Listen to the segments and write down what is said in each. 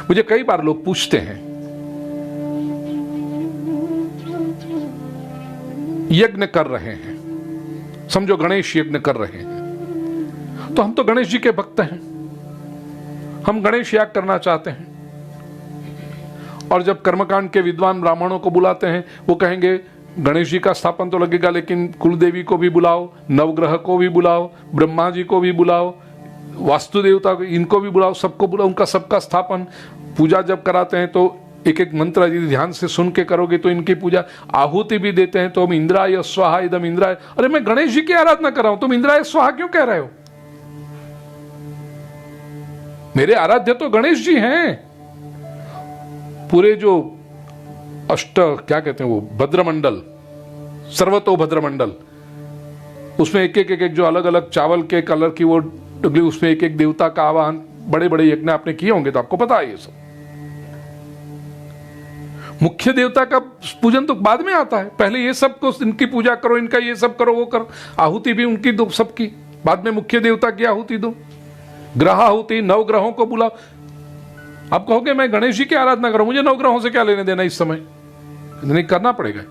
मुझे कई बार लोग पूछते हैं, यज्ञ कर रहे हैं, समझो गणेश यज्ञ कर रहे हैं, तो हम तो गणेश जी के भक्त हैं, हम गणेश याग करना चाहते हैं। और जब कर्मकांड के विद्वान ब्राह्मणों को बुलाते हैं, वो कहेंगे गणेश जी का स्थापन तो लगेगा, लेकिन कुलदेवी को भी बुलाओ, नवग्रह को भी बुलाओ, ब्रह्मा जी को भी बुलाओ, वास्तु देवता इनको भी बुलाओ, सबको बुलाओ, उनका सबका स्थापन। पूजा जब कराते हैं तो एक एक मंत्र यदि ध्यान से सुन के करोगे तो इनकी पूजा, आहुति भी देते हैं तो हम इंद्राय स्वाहा इदम इंद्राय। अरे मैं गणेश जी की आराधना कर रहा हूं, तुम इंद्राय स्वाहा क्यों कह रहे हो? मेरे आराध्य तो गणेश जी हैं। पूरे जो अष्ट क्या कहते हैं वो भद्रमंडल, सर्वतो भद्रमंडल, उसमें एक एक जो अलग अलग चावल के कलर की वो डुगली, उसमें एक एक देवता का आवाहन, बड़े बड़े यज्ञ आपने किए होंगे तो आपको पता है ये सब। मुख्य देवता का पूजन तो बाद में आता है, पहले ये सब को इनकी पूजा करो, इनका ये सब करो, वो करो, आहुति भी उनकी दो सबकी, बाद में मुख्य देवता की आहुति दो, ग्रह आहुति, नवग्रहों को बुलाओ। आप कहोगे मैं गणेश जी की आराधना करूं, मुझे नवग्रहों से क्या लेने देना इस समय? नहीं, करना पड़ेगा।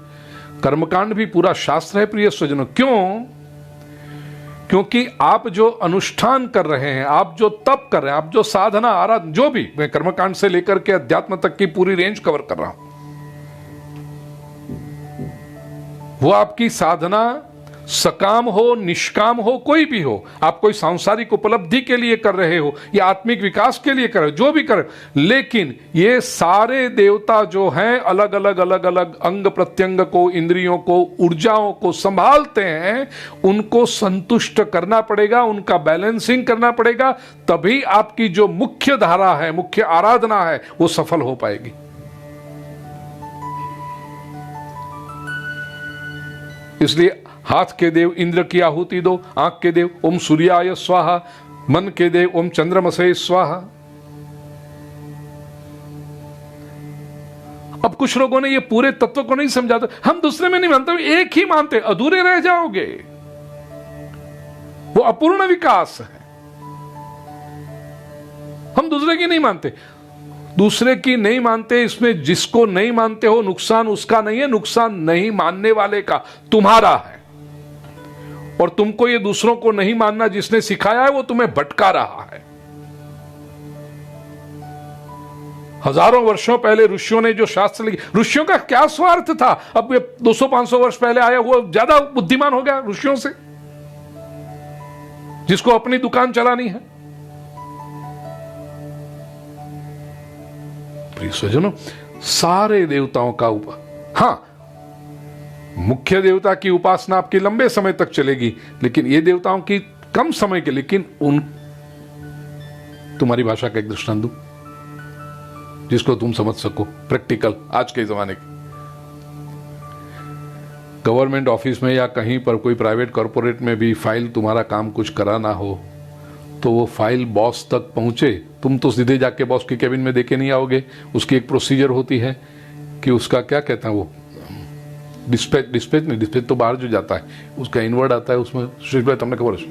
कर्मकांड भी पूरा शास्त्र है प्रिय स्वजनों। क्यों? क्योंकि आप जो अनुष्ठान कर रहे हैं, आप जो तप कर रहे हैं, आप जो साधना आराधना, जो भी, मैं कर्मकांड से लेकर के अध्यात्म तक की पूरी रेंज कवर कर रहा हूं, वो आपकी साधना सकाम हो निष्काम हो कोई भी हो, आप कोई सांसारिक उपलब्धि के लिए कर रहे हो या आत्मिक विकास के लिए कर रहे हो, जो भी कर रहे हो, लेकिन ये सारे देवता जो हैं अलग अलग अलग अलग अंग प्रत्यंग को, इंद्रियों को, ऊर्जाओं को संभालते हैं, उनको संतुष्ट करना पड़ेगा, उनका बैलेंसिंग करना पड़ेगा, तभी आपकी जो मुख्य धारा है, मुख्य आराधना है, वो सफल हो पाएगी। इसलिए हाथ के देव इंद्र की आहुति दो, आंख के देव ओम सूर्याय स्वाहा, मन के देव ओम चंद्रमसे स्वाहा। अब कुछ लोगों ने ये पूरे तत्व को नहीं समझा, तो हम दूसरे में नहीं मानते, एक ही मानते, अधूरे रह जाओगे, वो अपूर्ण विकास है। हम दूसरे की नहीं मानते, दूसरे की नहीं मानते, इसमें जिसको नहीं मानते हो नुकसान उसका नहीं है, नुकसान नहीं मानने वाले का, तुम्हारा है। और तुमको ये दूसरों को नहीं मानना जिसने सिखाया है वो तुम्हें भटका रहा है। हजारों वर्षों पहले ऋषियों ने जो शास्त्र लिखे, ऋषियों का क्या स्वार्थ था? अब ये 200-500 वर्ष पहले आया वो ज्यादा बुद्धिमान हो गया ऋषियों से, जिसको अपनी दुकान चलानी है। प्रिय स्वजनों, सारे देवताओं का हाँ, मुख्य देवता की उपासना आपकी लंबे समय तक चलेगी, लेकिन ये देवताओं की कम समय के, लेकिन उन तुम्हारी भाषा का एक दृष्टांत दूं जिसको तुम समझ सको, प्रैक्टिकल, आज के जमाने के। गवर्नमेंट ऑफिस में या कहीं पर कोई प्राइवेट कॉर्पोरेट में भी फाइल तुम्हारा काम कुछ कराना हो तो वो फाइल बॉस तक पहुंचे, तुम तो सीधे जाके बॉस की केबिन में देके नहीं आओगे, उसकी एक प्रोसीजर होती है कि उसका क्या कहते हैं वो, डिस्पैच तो बाहर जो जाता है उसका इनवर्ड आता है, उसमें सुरेश भाई तुमने खबर है,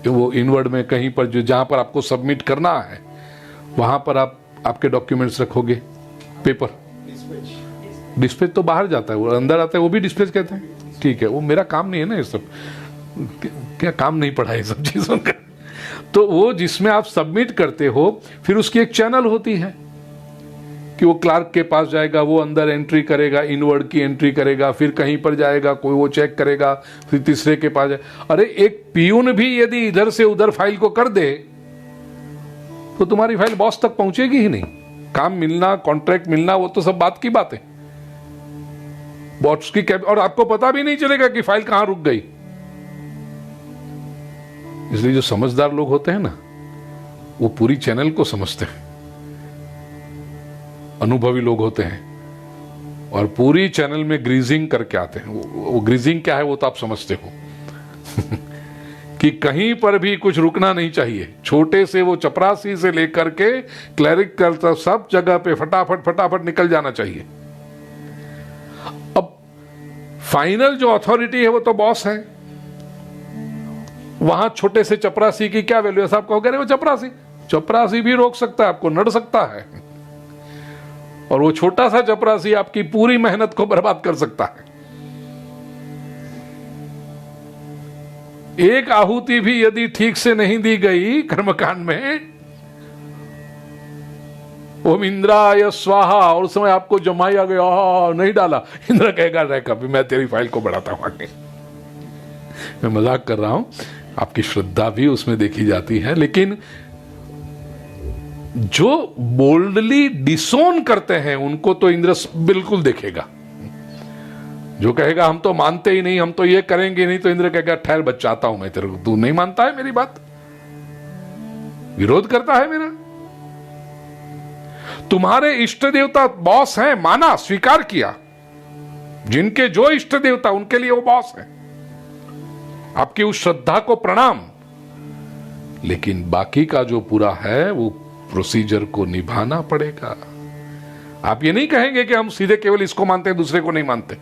वो इनवर्ड में कहीं पर जो जहां पर आपको सबमिट करना है वहां पर आप आपके डॉक्यूमेंट्स रखोगे, पेपर। डिस्पैच तो बाहर जाता है, वो अंदर आता है, वो भी डिस्पैच कहते हैं। ठीक है, वो मेरा काम नहीं है ना ये सब, क्या काम नहीं पढ़ा ये सब चीजों का। तो वो जिसमें आप सबमिट करते हो, फिर उसकी एक चैनल होती है कि वो क्लार्क के पास जाएगा, वो अंदर एंट्री करेगा, इनवर्ड की एंट्री करेगा, फिर कहीं पर जाएगा, कोई वो चेक करेगा, फिर तीसरे के पास जाए। अरे एक पियून भी यदि इधर से उधर फाइल को कर दे तो तुम्हारी फाइल बॉस तक पहुंचेगी ही नहीं। काम मिलना, कॉन्ट्रैक्ट मिलना, वो तो सब बात की बात है। बॉस की कैब, और आपको पता भी नहीं चलेगा कि फाइल कहां रुक गई। इसलिए जो समझदार लोग होते हैं ना, वो पूरी चैनल को समझते हैं, अनुभवी लोग होते हैं और पूरी चैनल में ग्रीजिंग करके आते हैं। वो ग्रीजिंग क्या है वो तो आप समझते हो कि कहीं पर भी कुछ रुकना नहीं चाहिए, छोटे से वो चपरासी से लेकर के क्लरिक तक सब जगह पे फटाफट फटाफट निकल जाना चाहिए। अब फाइनल जो अथॉरिटी है वो तो बॉस है, वहां छोटे से चपरासी की क्या वैल्यू है? साहब कहोगे वो चपरासी, चपरासी भी रोक सकता है आपको, लड़ सकता है, और वो छोटा सा चपरासी आपकी पूरी मेहनत को बर्बाद कर सकता है। एक आहुति भी यदि ठीक से नहीं दी गई कर्मकांड में, ओम इंद्राय स्वाहा, और उस समय आपको जमाई आ गया, नहीं डाला, इंद्र कहेगा रह कभी मैं तेरी फाइल को बढ़ाता हूं आगे। मैं मजाक कर रहा हूं, आपकी श्रद्धा भी उसमें देखी जाती है, लेकिन जो बोल्डली डिसोन करते हैं उनको तो इंद्र बिल्कुल देखेगा। जो कहेगा हम तो मानते ही नहीं, हम तो ये करेंगे नहीं, तो इंद्र कहेगा ठहर बचाता हूं मैं तेरे को, तू नहीं मानता है मेरी बात, विरोध करता है मेरा। तुम्हारे इष्ट देवता बॉस हैं, माना, स्वीकार किया, जिनके जो इष्ट देवता उनके लिए वो बॉस है, आपकी उस श्रद्धा को प्रणाम। लेकिन बाकी का जो पूरा है वो प्रोसीजर को निभाना पड़ेगा। आप ये नहीं कहेंगे कि हम सीधे केवल इसको मानते हैं दूसरे को नहीं मानते।